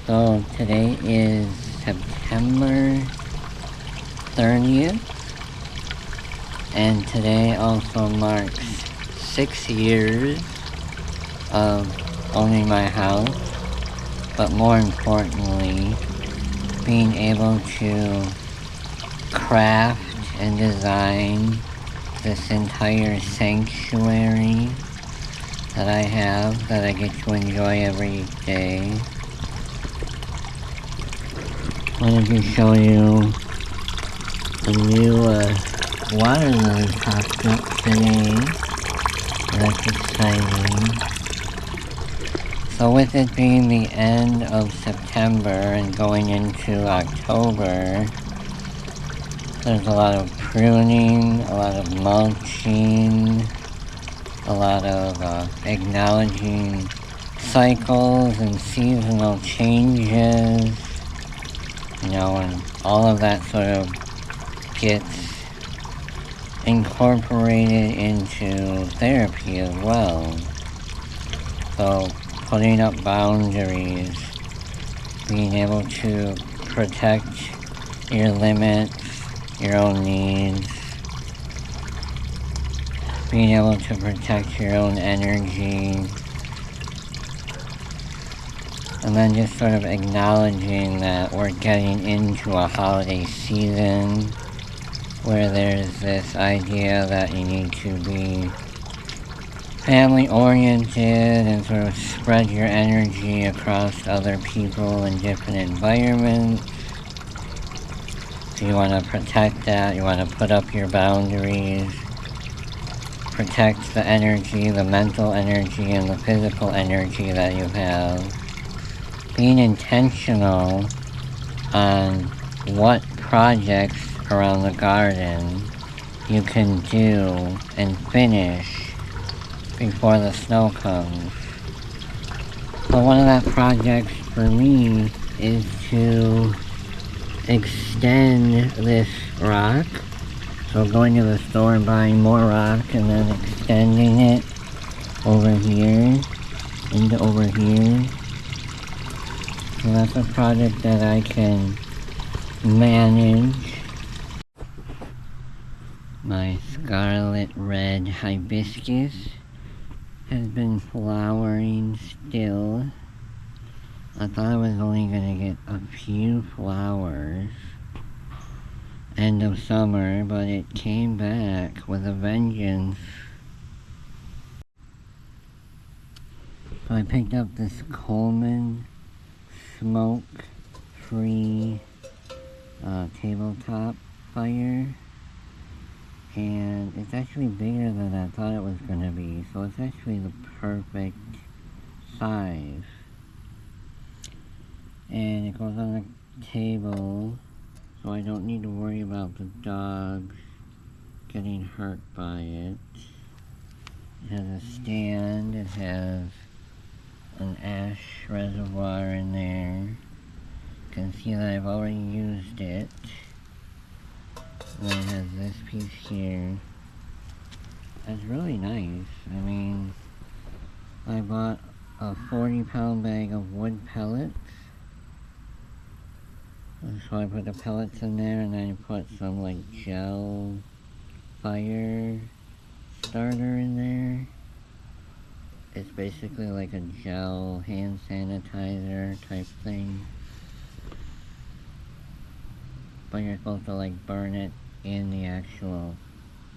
So today is September 30th, and today also marks 6 years of owning my house, but more importantly, being able to craft and design this entire sanctuary that I have, that I get to enjoy every day. Wanted to show you the new water lily popped up today. That's exciting. So with it being the end of September and going into October, there's a lot of pruning, a lot of mulching, a lot of acknowledging cycles and seasonal changes, and all of that sort of gets incorporated into therapy as well. So putting up boundaries, being able to protect your limits, your own needs, being able to protect your own energy, and then just sort of acknowledging that we're getting into a holiday season where there's this idea that you need to be family oriented and sort of spread your energy across other people in different environments. So you want to protect that, you want to put up your boundaries, protect the energy, the mental energy and the physical energy that you have. Being intentional on what projects around the garden you can do and finish before the snow comes. So one of that projects for me is to extend this rock. So going to the store and buying more rock and then extending it over here into over here. So that's a project that I can manage. My scarlet red hibiscus has been flowering still. I thought I was only going to get a few flowers end of summer, but it came back with a vengeance. So I picked up this Coleman smoke-free tabletop fire, and it's actually bigger than I thought it was going to be, so it's actually the perfect size. And it goes on the table, so I don't need to worry about the dogs getting hurt by it. It has a stand, it has an ash reservoir in there. You can see that I've already used it. And then it has this piece here. That's really nice. I mean, I bought a 40-pound bag of wood pellets. And so I put the pellets in there, and then I put some like gel fire starter in there. It's basically like a gel hand sanitizer type thing. But you're supposed to like burn it in the actual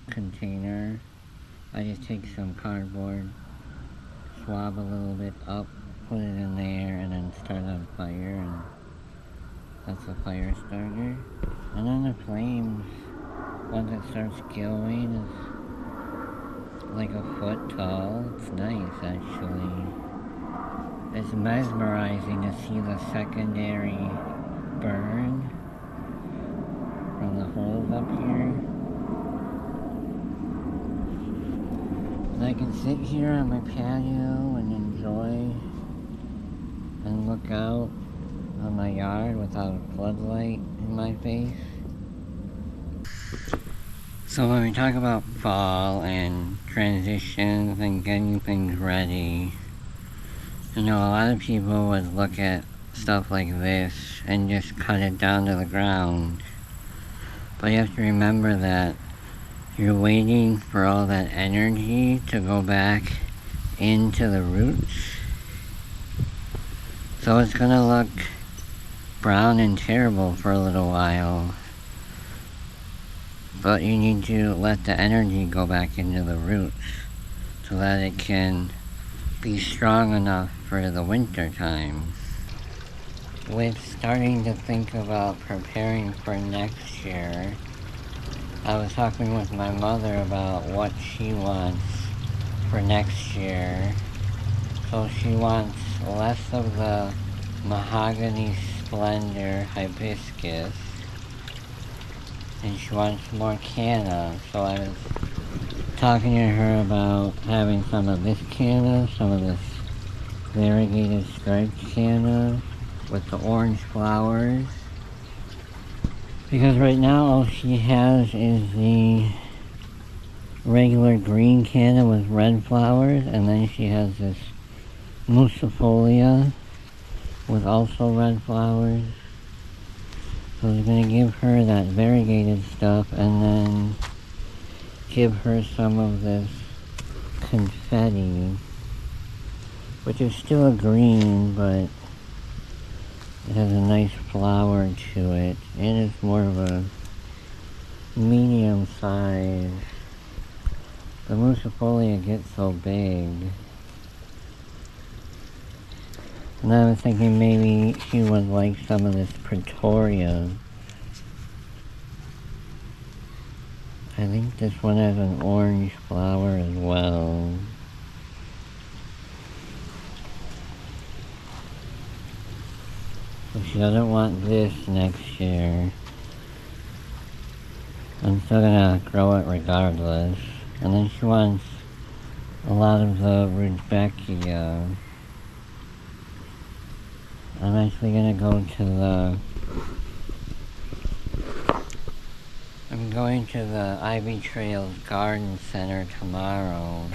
container. I just take some cardboard, swab a little bit up, put it in there, and then start on fire, and that's a fire starter. And then the flames, once it starts going, is like a foot tall. It's nice, actually. It's mesmerizing to see the secondary burn from the holes up here. And I can sit here on my patio and enjoy and look out on my yard without a floodlight in my face. So when we talk about fall and transitions and getting things ready, a lot of people would look at stuff like this and just cut it down to the ground. But you have to remember that you're waiting for all that energy to go back into the roots. So it's gonna look brown and terrible for a little while. But you need to let the energy go back into the roots so that it can be strong enough for the winter time. With starting to think about preparing for next year, I was talking with my mother about what she wants for next year. So she wants less of the mahogany splendor hibiscus, and she wants more canna. So I was talking to her about having some of this canna, some of this variegated striped canna with the orange flowers. Because right now all she has is the regular green canna with red flowers, and then she has this Musifolia with also red flowers. So I was going to give her that variegated stuff and then give her some of this confetti, which is still a green, but it has a nice flower to it, and it's more of a medium size. The Musifolia gets so big. And I was thinking maybe she would like some of this Pretoria. I think this one has an orange flower as well. So she doesn't want this next year. I'm still gonna grow it regardless. And then she wants a lot of the Rudbeckia. I'm actually gonna go to the Ivy Trails Garden Center tomorrow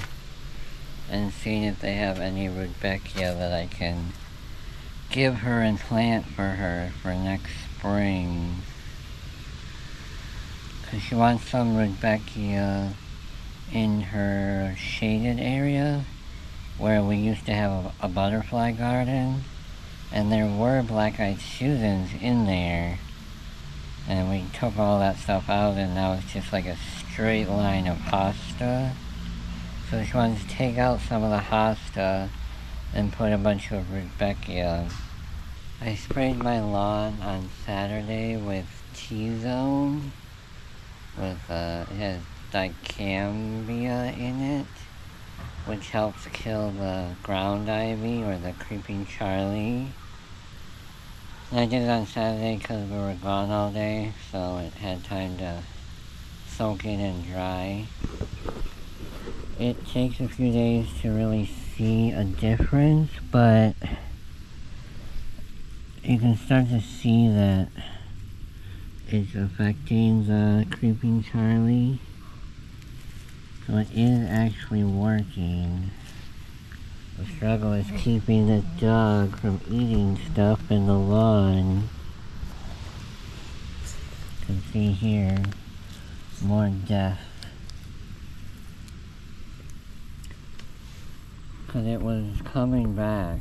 and seeing if they have any Rudbeckia that I can give her and plant for her for next spring. Cause she wants some Rudbeckia in her shaded area where we used to have a butterfly garden. And there were black-eyed Susans in there. And we took all that stuff out and now it's just like a straight line of hosta. So she wants to take out some of the hosta and put a bunch of Rudbeckia. I sprayed my lawn on Saturday with T-Zone. It has dicambia in it, which helps kill the ground ivy or the creeping Charlie. And I did it on Saturday because we were gone all day, so it had time to soak in and dry. It takes a few days to really see a difference, but you can start to see that it's affecting the creeping Charlie. So it is actually working. The struggle is keeping the dog from eating stuff in the lawn. You can see here, more death. Because it was coming back.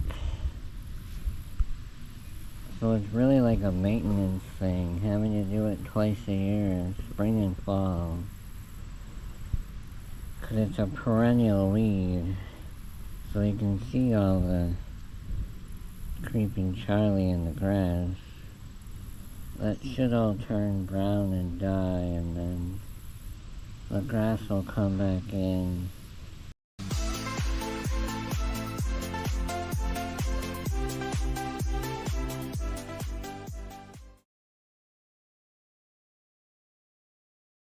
So it's really like a maintenance thing, having to do it twice a year, spring and fall. Because it's a perennial weed. So you can see all the creeping Charlie in the grass. That should all turn brown and die, and then the grass will come back in.